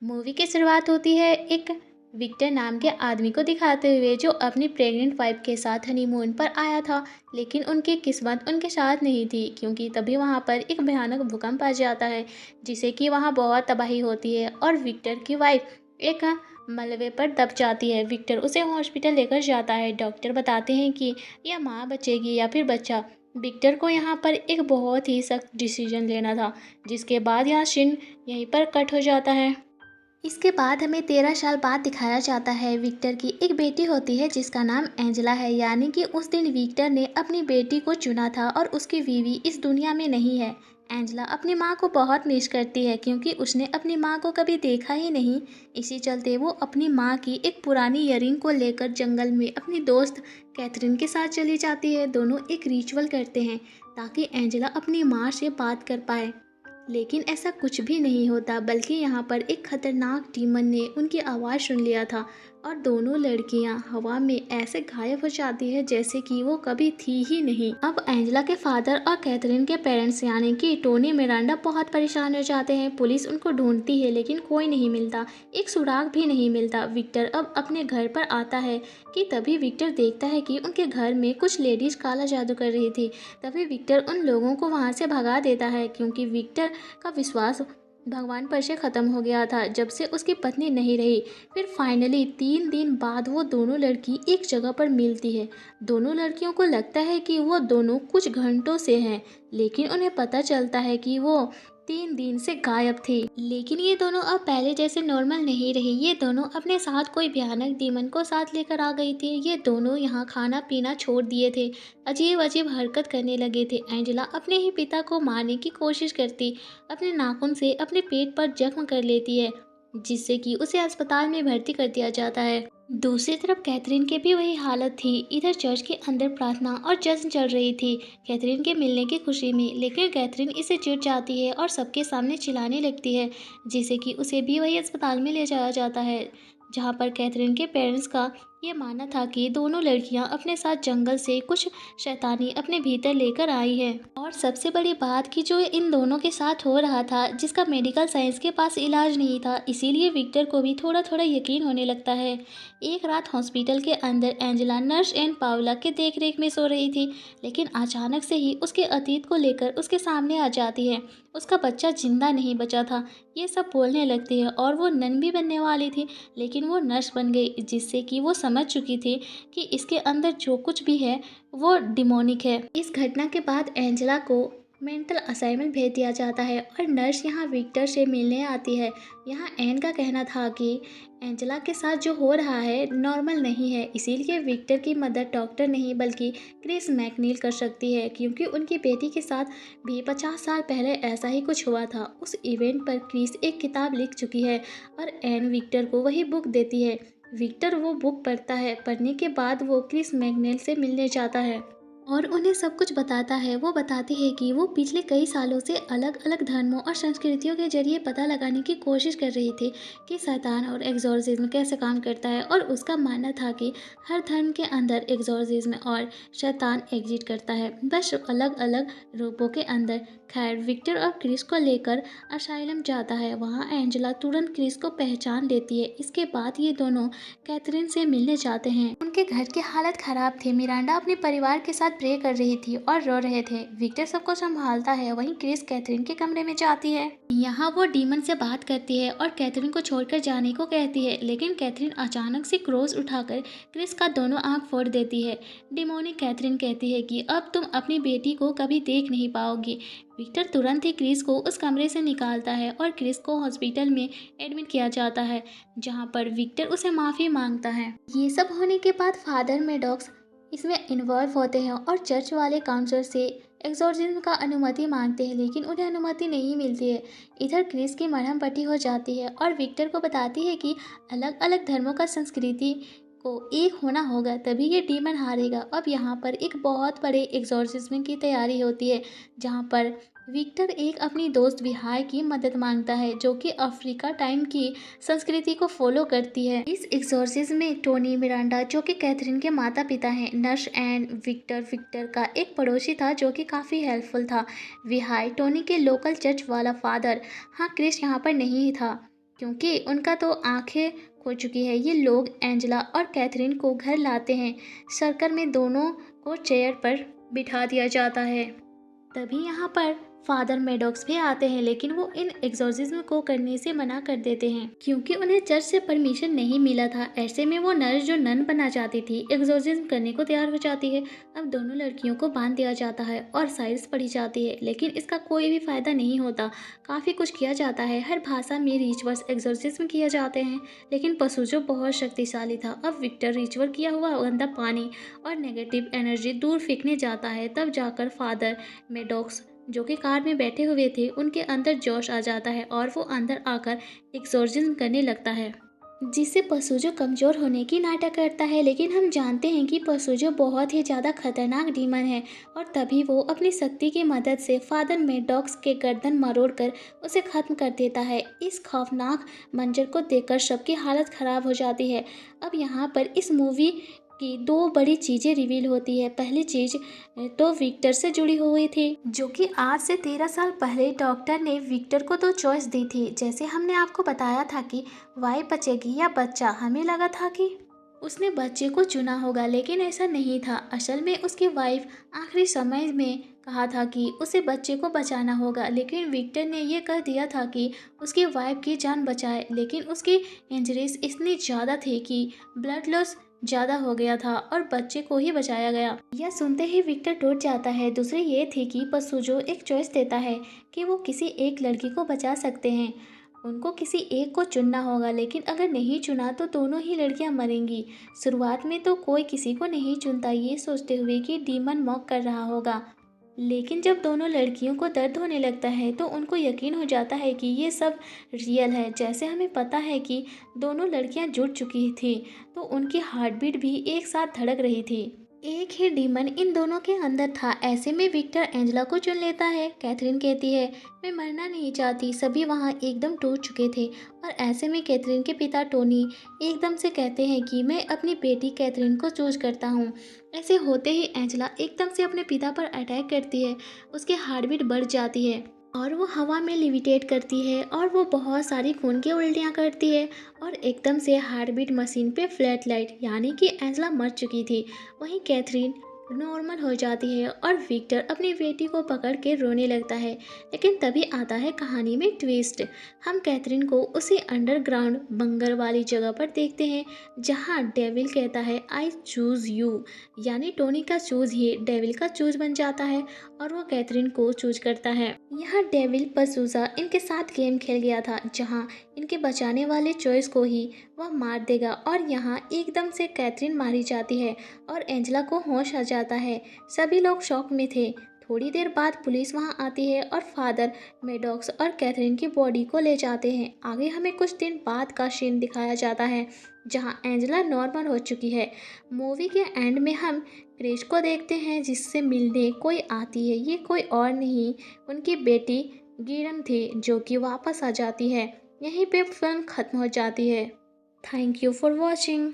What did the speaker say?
Movie की शुरुआत होती है एक विक्टर नाम के आदमी को दिखाते हुए जो अपनी प्रेग्नेंट वाइफ के साथ हनीमून पर आया था। लेकिन उनकी किस्मत उनके साथ नहीं थी क्योंकि तभी वहाँ पर एक भयानक भूकंप आ जाता है जिससे कि वहाँ बहुत तबाही होती है और विक्टर की वाइफ एक मलबे पर दब जाती है। विक्टर उसे हॉस्पिटल लेकर जाता है। डॉक्टर बताते हैं कि यह माँ बचेगी या फिर बच्चा। विक्टर को यहाँ पर एक बहुत ही सख्त डिसीजन लेना था जिसके बाद यहाँ सीन यहीं पर कट हो जाता है। इसके बाद हमें 13 साल बाद दिखाया जाता है। विक्टर की एक बेटी होती है जिसका नाम एंजेला है, यानी कि उस दिन विक्टर ने अपनी बेटी को चुना था और उसकी बीवी इस दुनिया में नहीं है। एंजेला अपनी माँ को बहुत मिस करती है क्योंकि उसने अपनी माँ को कभी देखा ही नहीं। इसी चलते वो अपनी माँ की एक पुरानी इयररिंग को लेकर जंगल में अपनी दोस्त कैथरीन के साथ चली जाती है। दोनों एक रिचुअल करते हैं ताकि एंजेला अपनी माँ से बात कर पाए। लेकिन ऐसा कुछ भी नहीं होता, बल्कि यहाँ पर एक खतरनाक डीमन ने उनकी आवाज़ सुन लिया था और दोनों लड़कियाँ हवा में ऐसे गायब हो जाती है जैसे कि वो कभी थी ही नहीं। अब एंजेला के फादर और कैथरीन के पेरेंट्स यानी कि टोनी मिरांडा बहुत परेशान हो जाते हैं। पुलिस उनको ढूंढती है लेकिन कोई नहीं मिलता, एक सुराग भी नहीं मिलता। विक्टर अब अपने घर पर आता है कि तभी विक्टर देखता है कि उनके घर में कुछ लेडीज काला जादू कर रही थी। तभी विक्टर उन लोगों को वहाँ से भगा देता है क्योंकि विक्टर का विश्वास भगवान पर से ख़त्म हो गया था जब से उसकी पत्नी नहीं रही। फिर फाइनली 3 दिन बाद वो दोनों लड़की एक जगह पर मिलती है। दोनों लड़कियों को लगता है कि वो दोनों कुछ घंटों से हैं, लेकिन उन्हें पता चलता है कि वो 3 दिन से गायब थी। लेकिन ये दोनों अब पहले जैसे नॉर्मल नहीं रही। ये दोनों अपने साथ कोई भयानक डीमन को साथ लेकर आ गई थी। ये दोनों यहाँ खाना पीना छोड़ दिए थे, अजीब अजीब हरकत करने लगे थे। एंजेला अपने ही पिता को मारने की कोशिश करती, अपने नाखून से अपने पेट पर जख्म कर लेती है जिससे कि उसे अस्पताल में भर्ती कर दिया जाता है। दूसरी तरफ कैथरीन की भी वही हालत थी। इधर चर्च के अंदर प्रार्थना और जश्न चल रही थी कैथरीन के मिलने की खुशी में, लेकिन कैथरीन इसे चिढ़ जाती है और सबके सामने चिल्लाने लगती है जिससे कि उसे भी वही अस्पताल में ले जाया जाता है जहाँ पर कैथरीन के पेरेंट्स का ये मानना था कि दोनों लड़कियां अपने साथ जंगल से कुछ शैतानी अपने भीतर लेकर आई है। और सबसे बड़ी बात कि जो इन दोनों के साथ हो रहा था जिसका मेडिकल साइंस के पास इलाज नहीं था, इसीलिए विक्टर को भी थोड़ा थोड़ा यकीन होने लगता है। एक रात हॉस्पिटल के अंदर एंजेला नर्स एंड पावला के देखरेख में सो रही थी, लेकिन अचानक से ही उसके अतीत को लेकर उसके सामने आ जाती है। उसका बच्चा जिंदा नहीं बचा था, ये सब बोलने लगती है और वो नन भी बनने वाली थी, लेकिन वो नर्स बन गई जिससे कि वो समझ चुकी थी कि इसके अंदर जो कुछ भी है वो डिमोनिक है। इस घटना के बाद एंजेला को मेंटल असाइनमेंट भेज दिया जाता है और नर्स यहाँ विक्टर से मिलने आती है। यहाँ एन का कहना था कि एंजेला के साथ जो हो रहा है नॉर्मल नहीं है, इसीलिए विक्टर की मदद डॉक्टर नहीं बल्कि क्रिस मैकनील कर सकती है क्योंकि उनकी बेटी के साथ भी 50 साल पहले ऐसा ही कुछ हुआ था। उस इवेंट पर क्रिस एक किताब लिख चुकी है और एन विक्टर को वही बुक देती है। विक्टर वो बुक पढ़ता है। पढ़ने के बाद वो क्रिस मैकनील से मिलने जाता है और उन्हें सब कुछ बताता है। वो बताती है कि वो पिछले कई सालों से अलग अलग धर्मों और संस्कृतियों के जरिए पता लगाने की कोशिश कर रही थी कि शैतान और एग्जॉर्सिज्म कैसे काम करता है, और उसका मानना था कि हर धर्म के अंदर एग्जॉर्सिज्म और शैतान एग्जिस्ट करता है, बस अलग अलग रूपों के अंदर। खैर, विक्टर और क्रिस को लेकर असाइलम जाता है। वहाँ एंजेला तुरंत क्रिस को पहचान लेती है। इसके बाद ये दोनों कैथरीन से मिलने जाते हैं। उनके घर की हालत खराब थी। मिरांडा अपने परिवार के साथ प्रे कर रही थी और रो रहे थे। विक्टर सबको संभालता है, वहीं क्रिस कैथरीन के कमरे में जाती है। यहाँ वो डीमन से बात करती है और कैथरीन को छोड़कर जाने को कहती है, लेकिन कैथरीन अचानक से क्रोस उठाकर क्रिस का दोनों आंख फोड़ देती है। डिमोनिक कैथरीन कहती है कि अब तुम अपनी बेटी को कभी देख नहीं पाओगी। विक्टर तुरंत ही क्रिस को उस कमरे से निकालता है और क्रिस को हॉस्पिटल में एडमिट किया जाता है जहाँ पर विक्टर उसे माफ़ी मांगता है। ये सब होने के बाद फादर मेडॉक्स इसमें इन्वॉल्व होते हैं और चर्च वाले काउंसलर से एक्सोर्सिज्म का अनुमति मांगते हैं, लेकिन उन्हें अनुमति नहीं मिलती है। इधर क्रिस की मरहम पट्टी हो जाती है और विक्टर को बताती है कि अलग अलग धर्मों का संस्कृति को एक होना होगा, तभी ये डीमन हारेगा। अब यहाँ पर एक बहुत बड़े एक्सोर्सिज्म की तैयारी होती है जहाँ पर विक्टर एक अपनी दोस्त विहाय की मदद मांगता है जो कि अफ्रीका टाइम की संस्कृति को फॉलो करती है। इस एक्सोर्सिज्म में टोनी मिरांडा जो कि कैथरीन के माता पिता हैं, नर्स एंड विक्टर का एक पड़ोसी था जो कि काफ़ी हेल्पफुल था, विहाय टोनी के लोकल चर्च वाला फादर। हाँ, क्रिस यहाँ पर नहीं था क्योंकि उनका तो आंखें खो चुकी है। ये लोग एंजेला और कैथरीन को घर लाते हैं। सर्कल में दोनों को चेयर पर बिठा दिया जाता है। तभी यहाँ पर फादर मेडॉक्स भी आते हैं, लेकिन वो इन एग्जॉर्सिज्म को करने से मना कर देते हैं क्योंकि उन्हें चर्च से परमिशन नहीं मिला था। ऐसे में वो नर्स जो नन बनना चाहती थी एग्जॉर्सिज्म करने को तैयार हो जाती है। अब दोनों लड़कियों को बांध दिया जाता है और साइल्स पढ़ी जाती है, लेकिन इसका कोई भी फायदा नहीं होता। काफ़ी कुछ किया जाता है, हर भाषा में रिचुअल्स एग्जॉर्सिज्म किए जाते हैं, लेकिन पशुजो बहुत शक्तिशाली था। अब विक्टर रिचुअल किया हुआ गंदा पानी और नेगेटिव एनर्जी दूर फेंकने जाता है। तब जाकर फादर मेडॉक्स जो कि कार में बैठे हुए थे, उनके अंदर जोश आ जाता है और वो अंदर आकर एक्सोर्सिज्म करने लगता है, जिससे पशुजो कमज़ोर होने की नाटक करता है। लेकिन हम जानते हैं कि पशुजो बहुत ही ज़्यादा खतरनाक डीमन है और तभी वो अपनी शक्ति की मदद से फादर मेडॉक्स के गर्दन मरोड़कर उसे ख़त्म कर देता है। इस खौफनाक मंजर को देखकर सबकी हालत ख़राब हो जाती है। अब यहाँ पर इस मूवी की दो बड़ी चीज़ें रिवील होती है। पहली चीज़ तो विक्टर से जुड़ी हुई थी, जो कि आज से 13 साल पहले डॉक्टर ने विक्टर को दो चॉइस दी थी। जैसे हमने आपको बताया था कि वाइफ बचेगी या बच्चा, हमें लगा था कि उसने बच्चे को चुना होगा, लेकिन ऐसा नहीं था। असल में उसकी वाइफ आखिरी समय में कहा था कि उसे बच्चे को बचाना होगा, लेकिन विक्टर ने यह कह दिया था कि उसकी वाइफ की जान बचाए। लेकिन उसकी इंजरीज इतनी ज़्यादा थी कि ब्लड लॉस ज़्यादा हो गया था और बच्चे को ही बचाया गया। यह सुनते ही विक्टर टूट जाता है। दूसरी ये थी कि पशुजो एक चॉइस देता है कि वो किसी एक लड़की को बचा सकते हैं, उनको किसी एक को चुनना होगा, लेकिन अगर नहीं चुना तो दोनों ही लड़कियां मरेंगी। शुरुआत में तो कोई किसी को नहीं चुनता, ये सोचते हुए कि डीमन मॉक कर रहा होगा, लेकिन जब दोनों लड़कियों को दर्द होने लगता है तो उनको यकीन हो जाता है कि ये सब रियल है। जैसे हमें पता है कि दोनों लड़कियां जुड़ चुकी थी, तो उनकी हार्ट बीट भी एक साथ धड़क रही थी। एक ही डीमन इन दोनों के अंदर था। ऐसे में विक्टर एंजेला को चुन लेता है। कैथरीन कहती है, मैं मरना नहीं चाहती। सभी वहाँ एकदम टूट चुके थे और ऐसे में कैथरीन के पिता टोनी एकदम से कहते हैं कि मैं अपनी बेटी कैथरीन को चूज करता हूँ। ऐसे होते ही एंजेला एकदम से अपने पिता पर अटैक करती है। उसकी हार्ट बीट बढ़ जाती है और वो हवा में लिविटेट करती है और वो बहुत सारी खून की उल्टियाँ करती है और एकदम से हार्ट बीट मशीन पे फ्लैट लाइट, यानी कि एंजेला मर चुकी थी। वहीं कैथरीन नॉर्मल हो जाती है और विक्टर अपनी बेटी को पकड़ के रोने लगता है। लेकिन तभी आता है कहानी में ट्विस्ट। हम कैथरीन को उसी अंडरग्राउंड बंगर वाली जगह पर देखते हैं जहां डेविल कहता है आई चूज़ यू, यानी टोनी का चूज ही डेविल का चूज बन जाता है और वो कैथरीन को चूज करता है। यहाँ डेविल पसूजा इनके साथ गेम खेल गया था जहाँ इनके बचाने वाले चॉइस को ही वह मार देगा और यहाँ एकदम से कैथरीन मारी जाती है और एंजेला को होश आ जाता है। सभी लोग शॉक में थे। थोड़ी देर बाद पुलिस वहां आती है और फादर मेडॉक्स और कैथरीन की बॉडी को ले जाते हैं। आगे हमें कुछ दिन बाद का सीन दिखाया जाता है जहां एंजेला नॉर्मल हो चुकी है। मूवी के एंड में हम क्रिश को देखते हैं जिससे मिलने कोई आती है। ये कोई और नहीं उनकी बेटी गिरन थी जो कि वापस आ जाती है। यहीं पे फिल्म खत्म हो जाती है। Thank you for watching.